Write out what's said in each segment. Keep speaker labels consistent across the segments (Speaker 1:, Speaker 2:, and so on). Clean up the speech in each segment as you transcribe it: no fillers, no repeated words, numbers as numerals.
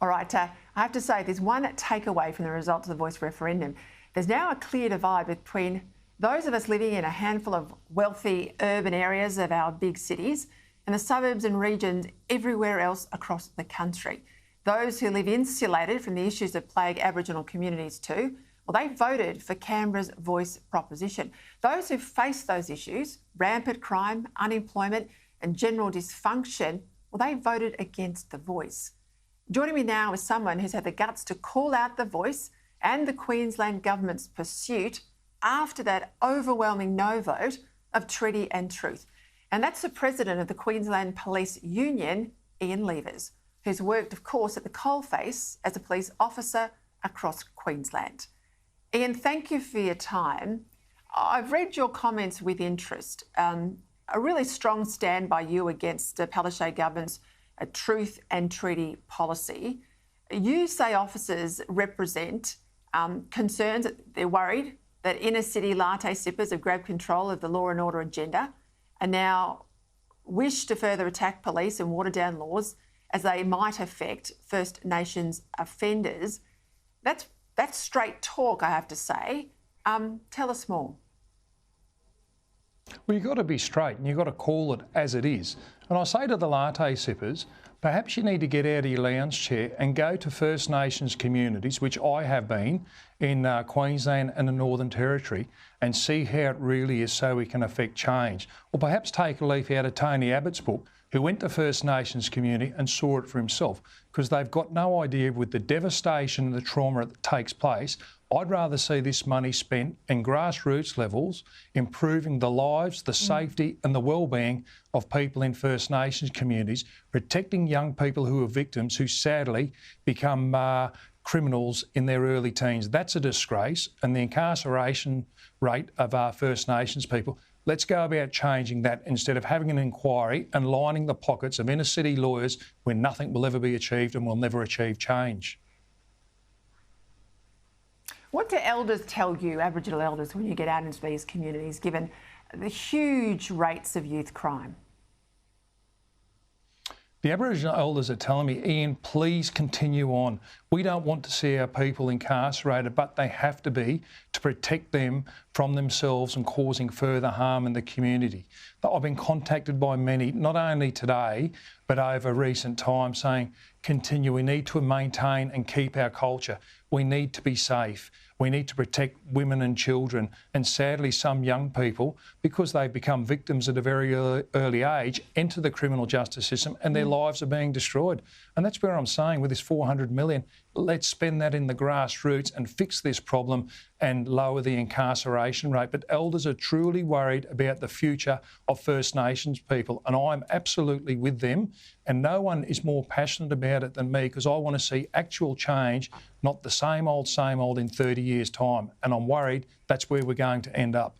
Speaker 1: All right, I have to say there's one takeaway from the results of the Voice referendum. There's now a clear divide between those of us living in a handful of wealthy urban areas of our big cities and the suburbs and regions everywhere else across the country. Those who live insulated from the issues that plague Aboriginal communities too, well, they voted for Canberra's Voice proposition. Those who face those issues, rampant crime, unemployment and general dysfunction, well, they voted against the Voice. Joining me now is someone who's had the guts to call out the Voice and the Queensland Government's pursuit after that overwhelming no vote of Treaty and Truth. And that's the President of the Queensland Police Union, Ian Levers, who's worked, of course, at the coalface as a police officer across Queensland. Ian, thank you for your time. I've read your comments with interest. A really strong stand by you against the Palaszczuk government's Truth and Treaty policy. You say officers represent concerns that they're worried that inner city latte sippers have grabbed control of the law and order agenda and now wish to further attack police and water down laws as they might affect First Nations offenders. That's straight talk, I have to say. Tell us more.
Speaker 2: Well, you've got to be straight and you've got to call it as it is. And I say to the latte sippers, perhaps you need to get out of your lounge chair and go to First Nations communities, which I have been in Queensland and the Northern Territory, and see how it really is so we can affect change. Or perhaps take a leaf out of Tony Abbott's book, who went to First Nations community and saw it for himself, because they've got no idea with the devastation and the trauma that takes place. I'd rather see this money spent in grassroots levels, improving the lives, the safety and the wellbeing of people in First Nations communities, protecting young people who are victims who sadly become criminals in their early teens. That's a disgrace. And the incarceration rate of our First Nations people, let's go about changing that instead of having an inquiry and lining the pockets of inner city lawyers where nothing will ever be achieved and will never achieve change.
Speaker 1: What do elders tell you, Aboriginal elders, when you get out into these communities, given the huge rates of youth crime?
Speaker 2: The Aboriginal elders are telling me, Ian, please continue on. We don't want to see our people incarcerated, but they have to be to protect them from themselves and causing further harm in the community. I've been contacted by many, not only today, but over recent time, saying, continue, we need to maintain and keep our culture. We need to be safe. We need to protect women and children. And sadly, some young people, because they become victims at a very early age, enter the criminal justice system and their lives are being destroyed. And that's where I'm saying with this 400 million, let's spend that in the grassroots and fix this problem and lower the incarceration rate. But elders are truly worried about the future of First Nations people, and I'm absolutely with them. And no one is more passionate about it than me, because I want to see actual change, not the same old in 30 years' time. And I'm worried that's where we're going to end up.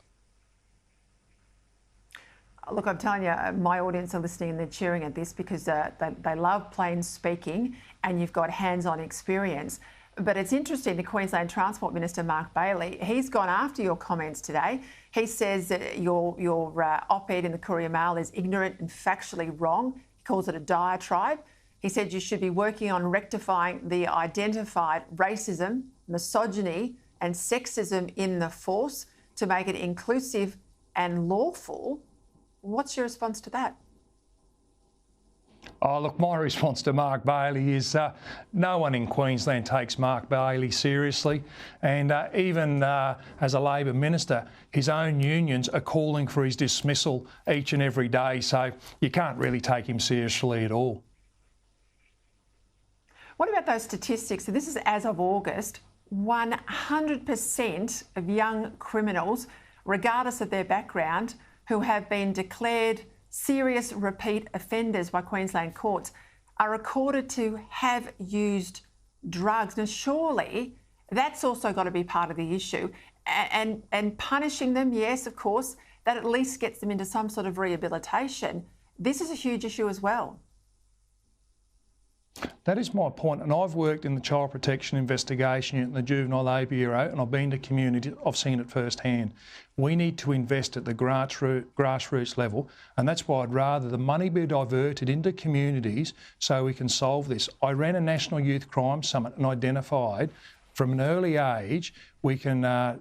Speaker 1: Look, I'm telling you, my audience are listening and they're cheering at this because they love plain speaking and you've got hands-on experience. But it's interesting, the Queensland Transport Minister, Mark Bailey, he's gone after your comments today. He says that your op-ed in the Courier Mail is ignorant and factually wrong. He calls it a diatribe. He said you should be working on rectifying the identified racism, misogyny and sexism in the force to make it inclusive and lawful. What's your response to that?
Speaker 2: Oh, look, my response to Mark Bailey is no one in Queensland takes Mark Bailey seriously. And even as a Labor minister, his own unions are calling for his dismissal each and every day. So you can't really take him seriously at all.
Speaker 1: What about those statistics? So this is as of August, 100% of young criminals, regardless of their background, who have been declared serious repeat offenders by Queensland courts are recorded to have used drugs. Now, surely that's also got to be part of the issue. And punishing them, yes, of course, that at least gets them into some sort of rehabilitation. This is a huge issue as well.
Speaker 2: That is my point, and I've worked in the Child Protection Investigation Unit and the Juvenile Labour Bureau, and I've been to communities, I've seen it firsthand. We need to invest at the grassroots level, and that's why I'd rather the money be diverted into communities so we can solve this. I ran a National Youth Crime Summit and identified from an early age we can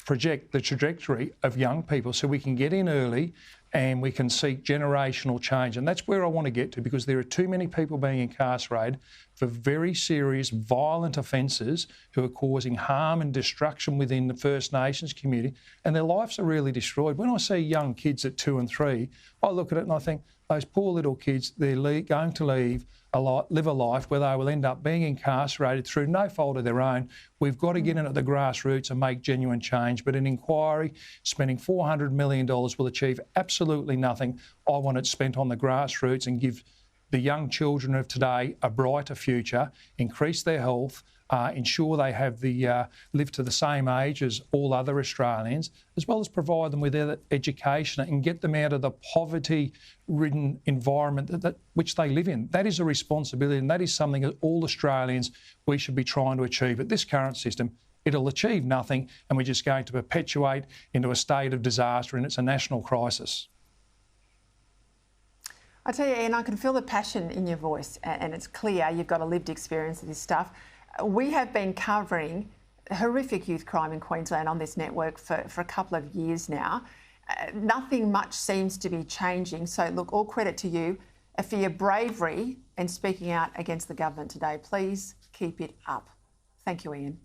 Speaker 2: project the trajectory of young people so we can get in early and we can seek generational change. And that's where I want to get to, because there are too many people being incarcerated for very serious, violent offences who are causing harm and destruction within the First Nations community, and their lives are really destroyed. When I see young kids at 2 and 3, I look at it and I think, those poor little kids, they're going to live a life where they will end up being incarcerated through no fault of their own. We've got to get in at the grassroots and make genuine change. But an inquiry spending $400 million will achieve absolutely nothing. I want it spent on the grassroots and give the young children of today a brighter future, increase their health, ensure they have live to the same age as all other Australians, as well as provide them with education and get them out of the poverty-ridden environment which they live in. That is a responsibility, and that is something that all Australians, we should be trying to achieve. But this current system, it'll achieve nothing, and we're just going to perpetuate into a state of disaster, and it's a national crisis.
Speaker 1: I tell you, Ian, I can feel the passion in your voice, and it's clear you've got a lived experience of this stuff. We have been covering horrific youth crime in Queensland on this network for a couple of years now. Nothing much seems to be changing. So, look, all credit to you for your bravery and speaking out against the government today. Please keep it up. Thank you, Ian.